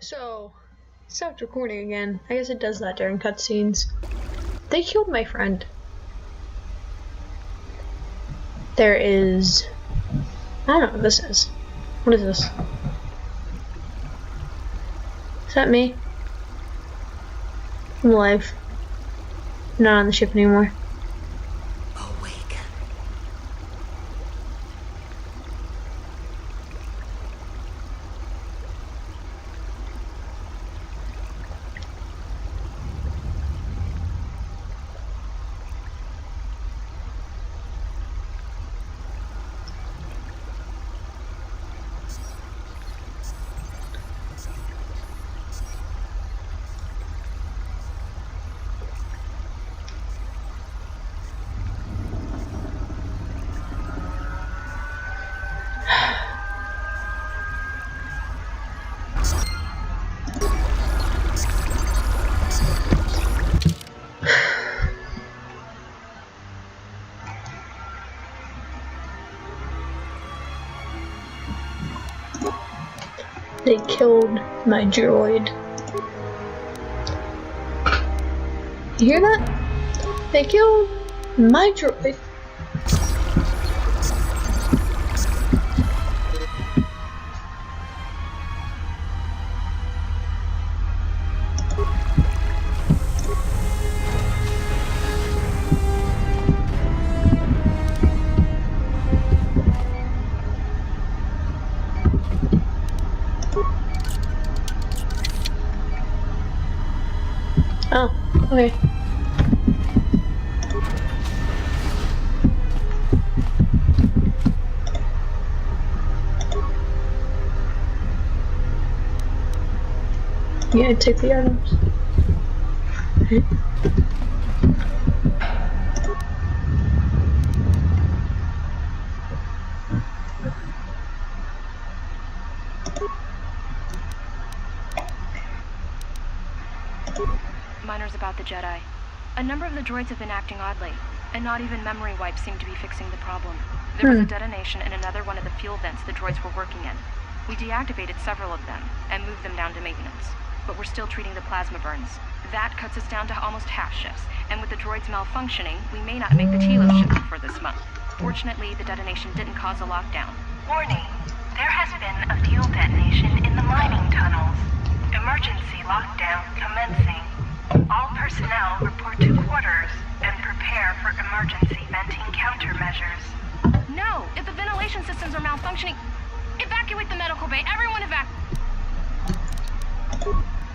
So, stopped recording again. I guess it does that during cutscenes. They killed my friend. There is... I don't know what this is. What is this? Is that me? I'm alive. I'm not on the ship anymore. Awaken. They killed my droid. You hear that? They killed my droid. Oh, okay. Yeah, take the items. Miners about the Jedi. A number of the droids have been acting oddly, and not even memory wipes seem to be fixing the problem. There was a detonation in another one of the fuel vents the droids were working in. We deactivated several of them, and moved them down to maintenance. But we're still treating the plasma burns. That cuts us down to almost half shifts, and with the droids malfunctioning, we may not make the Telos shipment for this month. Fortunately, the detonation didn't cause a lockdown. Warning, there has been a fuel detonation in the mining tunnels. Emergency lockdown commencing. All personnel report to quarters and prepare for emergency venting countermeasures. No! If the ventilation systems are malfunctioning, evacuate the medical bay! Everyone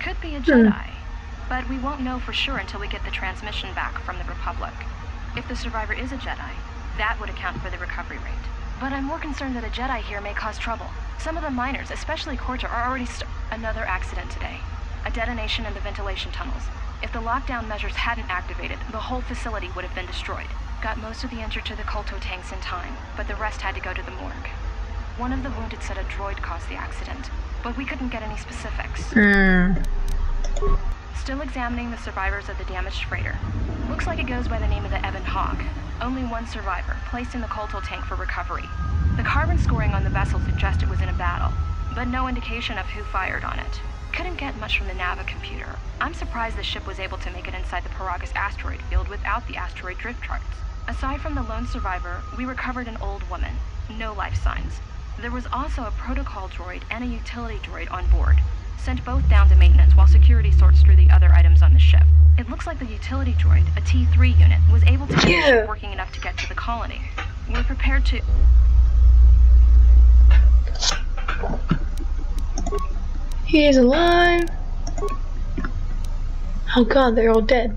Could be a Jedi, but we won't know for sure until we get the transmission back from the Republic. If the survivor is a Jedi, that would account for the recovery rate. But I'm more concerned that a Jedi here may cause trouble. Some of the miners, especially Corta, are already Another accident today. A detonation in the ventilation tunnels. If the lockdown measures hadn't activated, the whole facility would have been destroyed. Got most of the injured to the Kolto tanks in time, but the rest had to go to the morgue. One of the wounded said a droid caused the accident, but we couldn't get any specifics. Still examining the survivors of the damaged freighter. Looks like it goes by the name of the Ebon Hawk. Only one survivor, placed in the Kolto tank for recovery. The carbon scoring on the vessel suggests it was in a battle, but no indication of who fired on it. Couldn't get much from the Nava computer. I'm surprised the ship was able to make it inside the Paragus asteroid field without the asteroid drift charts. Aside from the lone survivor, we recovered an old woman. No life signs. There was also a protocol droid and a utility droid on board. Sent both down to maintenance while security sorts through the other items on the ship. It looks like the utility droid, a T3 unit, was able to get the ship working enough to get to the colony. We're prepared to... He's alive. Oh god, they're all dead.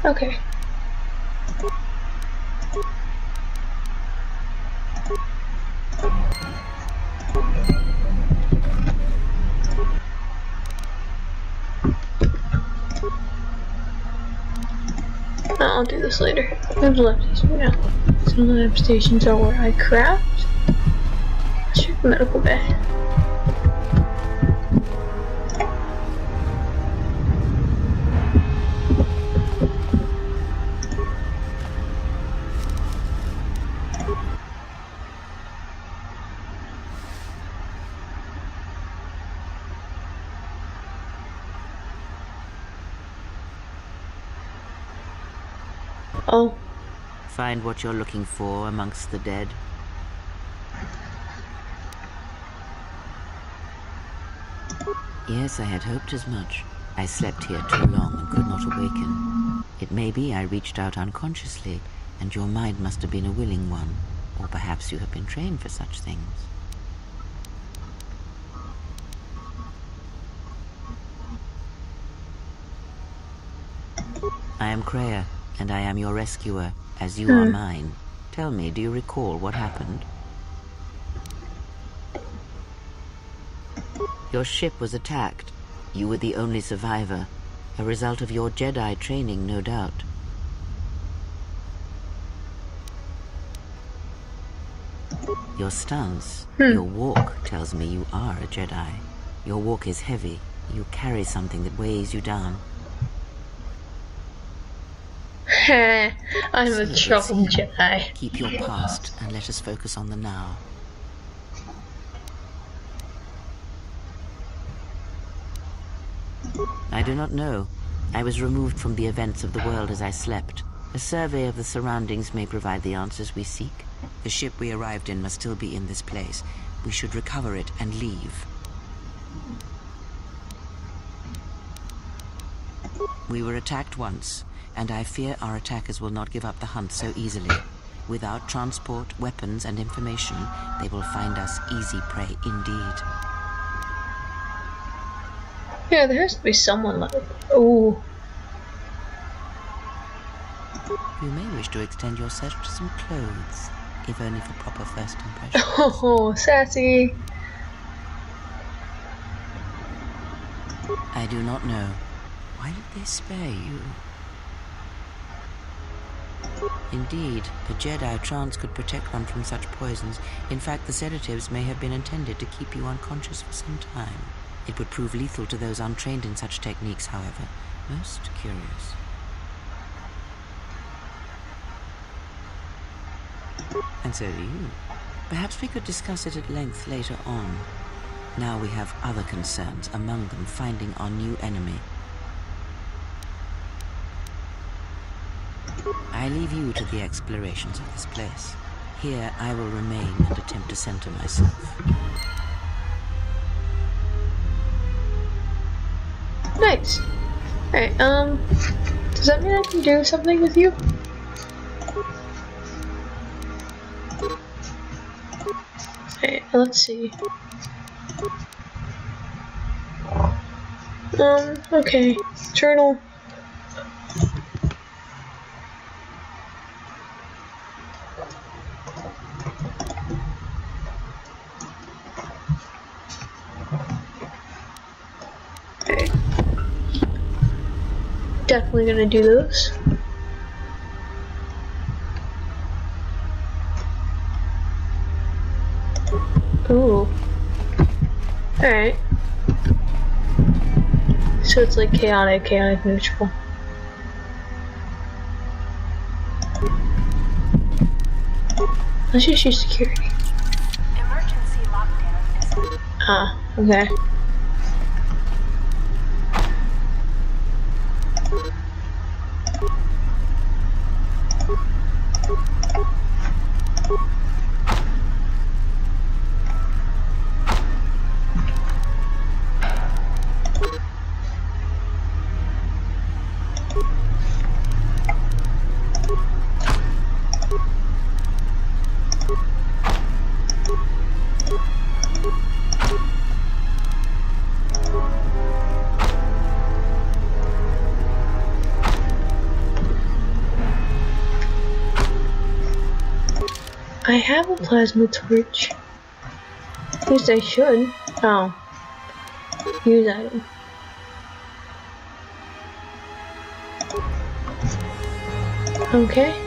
Okay. I'll do this later. There's lefties right now. Some lab stations are where I craft. Let's check the medical bay. Oh. Find what you're looking for amongst the dead. Yes, I had hoped as much. I slept here too long and could not awaken. It may be I reached out unconsciously, and your mind must have been a willing one. Or perhaps you have been trained for such things. I am Kreia, and I am your rescuer, as you are mine. Tell me, do you recall what happened? Your ship was attacked. You were the only survivor. A result of your Jedi training, no doubt. Your stance, your walk tells me you are a Jedi. Your walk is heavy. You carry something that weighs you down. I'm a troubled Jedi. Keep your past and let us focus on the now. I do not know. I was removed from the events of the world as I slept. A survey of the surroundings may provide the answers we seek. The ship we arrived in must still be in this place. We should recover it and leave. We were attacked once, and I fear our attackers will not give up the hunt so easily. Without transport, weapons, and information, they will find us easy prey indeed. Yeah, there has to be someone like... Oh. You may wish to extend your search to some clothes, if only for proper first impressions. Oh, sassy. I do not know. Why did they spare you? Indeed, a Jedi trance could protect one from such poisons. In fact, the sedatives may have been intended to keep you unconscious for some time. It would prove lethal to those untrained in such techniques, however. Most curious. And so do you. Perhaps we could discuss it at length later on. Now we have other concerns, among them finding our new enemy. I leave you to the explorations of this place. Here I will remain and attempt to center myself. Nice. Alright, does that mean I can do something with you? Alright, let's see. Okay. Journal. Definitely gonna do those. Ooh. Alright. So it's like chaotic, neutral. Let's just use security. Emergency lockdown is... Ah, okay. I have a plasma torch. At least I should. Oh. Use item. Okay.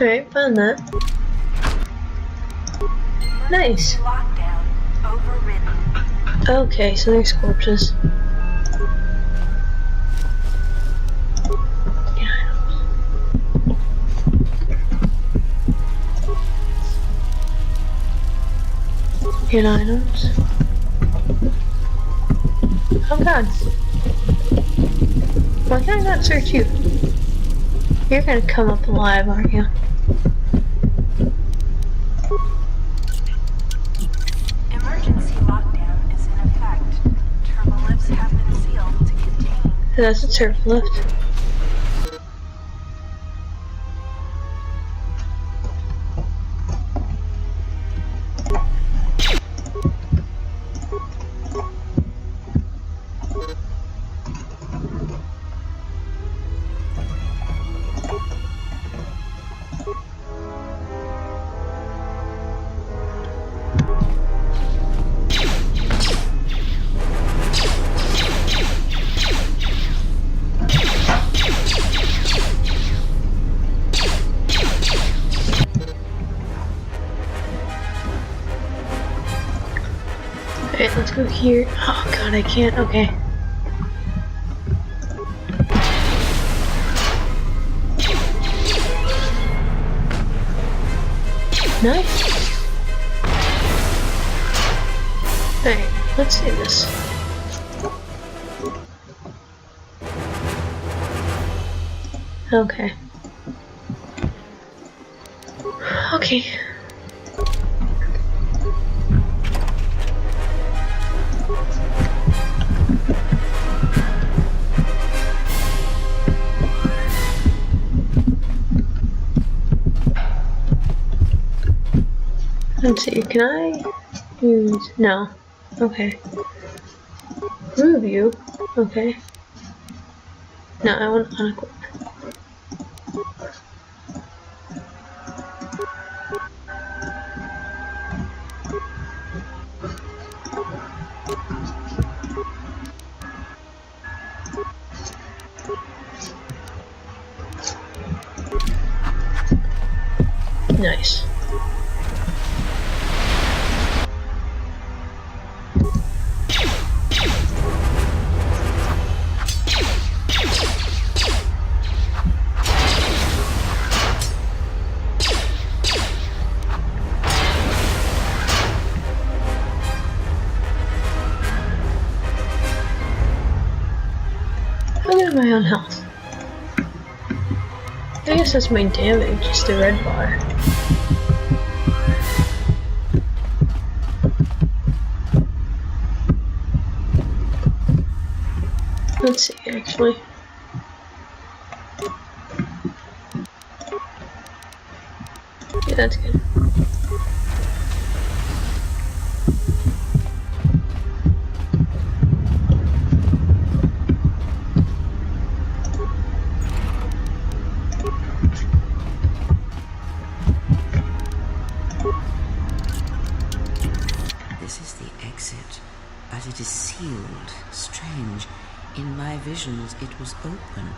Alright, found that. Nice. Lockdown overridden. Okay, so there's corpses. Get items. Oh god. Why can I not search you? You're gonna come up alive, aren't you? Emergency lockdown is in effect. Turbo lifts have been sealed to contain. That's a turbo lift. Alright, let's go here. Oh god, I can't. Okay. Nice. Alright, let's see this. Okay. Okay. Let's see, can I use, no, okay. Move you, okay. No, I want to unequip. Nice. Look at my own health. I guess that's my damage, just the red bar. Let's see, actually. Yeah, that's good. This is the exit, but it is sealed. Strange. In my visions, it was open.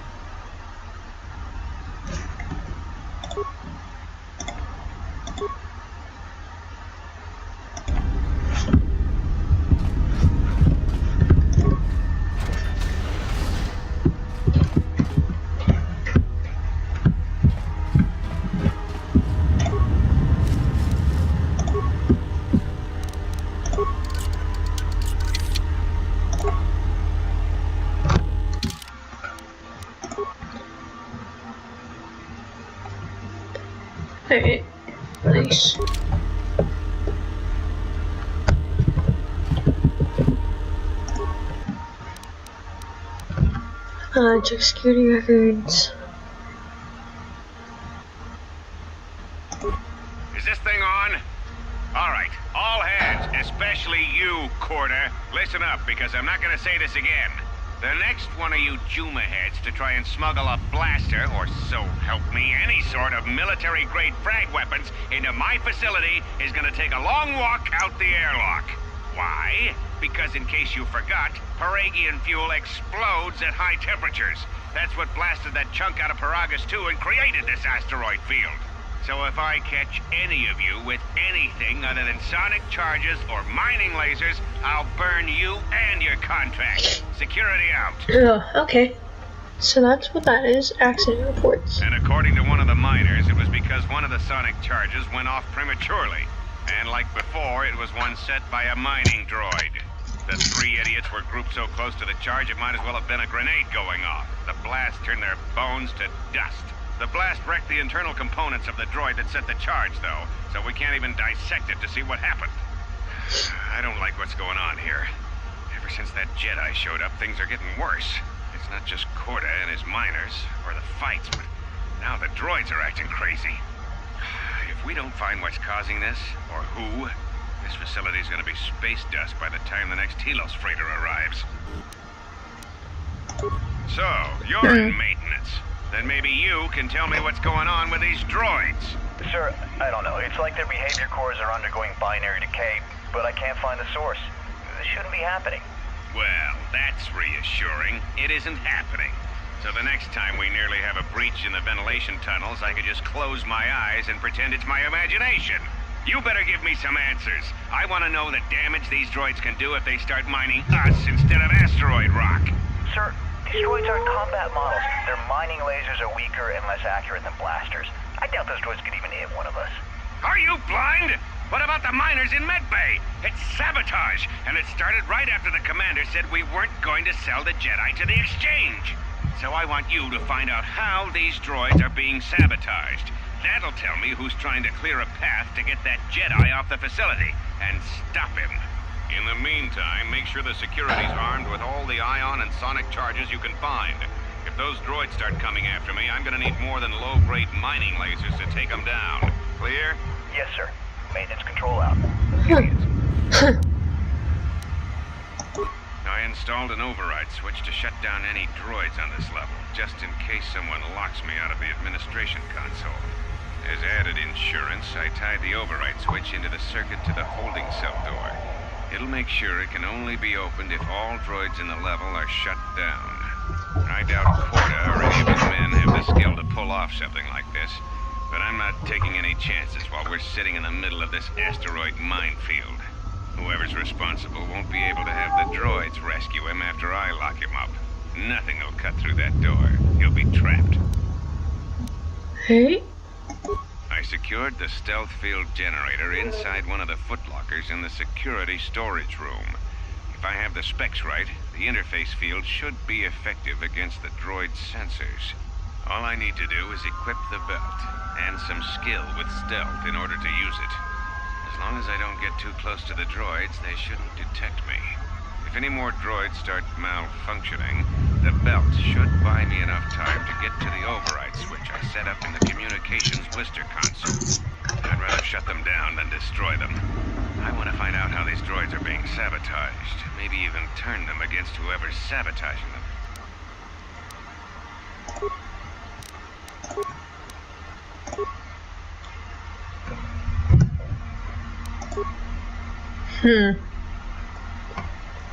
Check security records. Is this thing on? Alright, all hands, especially you, Corda, listen up, because I'm not gonna say this again. The next one of you Juma heads to try and smuggle a blaster, or so help me, any sort of military-grade frag weapons into my facility is gonna take a long walk out the airlock. Why? Because in case you forgot, Paragian fuel explodes at high temperatures. That's what blasted that chunk out of Paragus 2 and created this asteroid field. So if I catch any of you with anything other than sonic charges or mining lasers, I'll burn you and your contract. Security out. Oh, okay. So that's what that is, accident reports. And according to one of the miners, it was because one of the sonic charges went off prematurely. And like before, it was one set by a mining droid. The three idiots were grouped so close to the charge, it might as well have been a grenade going off. The blast turned their bones to dust. The blast wrecked the internal components of the droid that set the charge, though, so we can't even dissect it to see what happened. I don't like what's going on here. Ever since that Jedi showed up, things are getting worse. It's not just Corda and his miners, or the fights, but now the droids are acting crazy. If we don't find what's causing this, or who, this facility's gonna be space dust by the time the next Telos freighter arrives. So, you're in maintenance. Then maybe you can tell me what's going on with these droids. Sir, I don't know. It's like their behavior cores are undergoing binary decay, but I can't find the source. This shouldn't be happening. Well, that's reassuring. It isn't happening. So the next time we nearly have a breach in the ventilation tunnels, I could just close my eyes and pretend it's my imagination. You better give me some answers. I want to know the damage these droids can do if they start mining us instead of asteroid rock. Sir, these droids aren't combat models. Their mining lasers are weaker and less accurate than blasters. I doubt those droids could even hit one of us. Are you blind? What about the miners in Medbay? It's sabotage, and it started right after the commander said we weren't going to sell the Jedi to the exchange. So I want you to find out how these droids are being sabotaged. That'll tell me who's trying to clear a path to get that Jedi off the facility and stop him. In the meantime, make sure the security's armed with all the ion and sonic charges you can find. If those droids start coming after me, I'm gonna need more than low-grade mining lasers to take them down. Clear? Yes, sir. Maintenance control out. I installed an override switch to shut down any droids on this level, just in case someone locks me out of the administration console. As added insurance, I tied the override switch into the circuit to the holding cell door. It'll make sure it can only be opened if all droids in the level are shut down. I doubt Corda or any of his men have the skill to pull off something like this, but I'm not taking any chances while we're sitting in the middle of this asteroid minefield. Whoever's responsible won't be able to have the droids rescue him after I lock him up. Nothing will cut through that door. He'll be trapped. Hey? I secured the stealth field generator inside one of the footlockers in the security storage room. If I have the specs right, the interface field should be effective against the droid's sensors. All I need to do is equip the belt, and some skill with stealth in order to use it. As long as I don't get too close to the droids, they shouldn't detect me. If any more droids start malfunctioning, the belt should buy me enough time to get to the override switch I set up in the communications blister console. I'd rather shut them down than destroy them. I want to find out how these droids are being sabotaged, maybe even turn them against whoever's sabotaging them.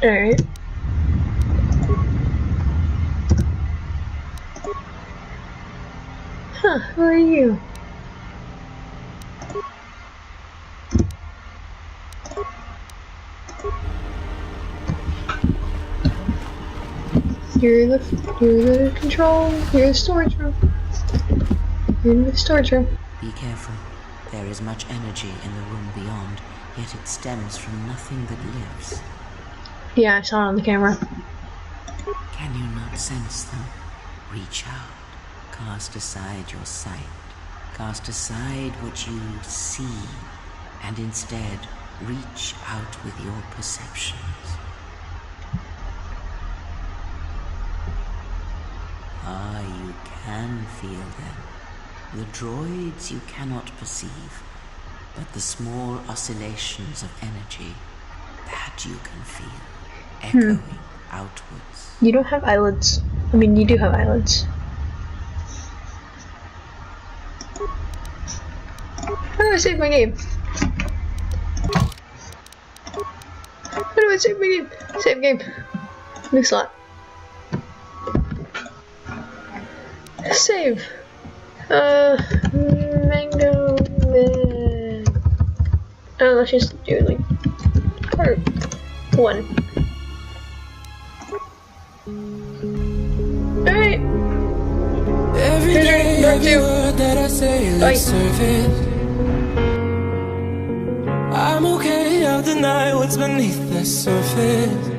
Alright. Huh, who are you? You're the control, you're the storage room. You're in the storage room. Be careful. There is much energy in the room beyond, yet it stems from nothing that lives. Yeah, I saw it on the camera. Can you not sense them? Reach out. Cast aside your sight. Cast aside what you see, and instead reach out with your perceptions. Ah, you can feel them. The droids you cannot perceive, but the small oscillations of energy, that you can feel, echoing outwards. You don't have eyelids. I mean, you do have eyelids. How do I save my game? How do I save my game? Save game. New slot. Save. Mango Man. Oh, let's just do like part 1. Alright. Every day, every word that I say, let's serve it. I'm okay, I'll deny what's beneath the surface.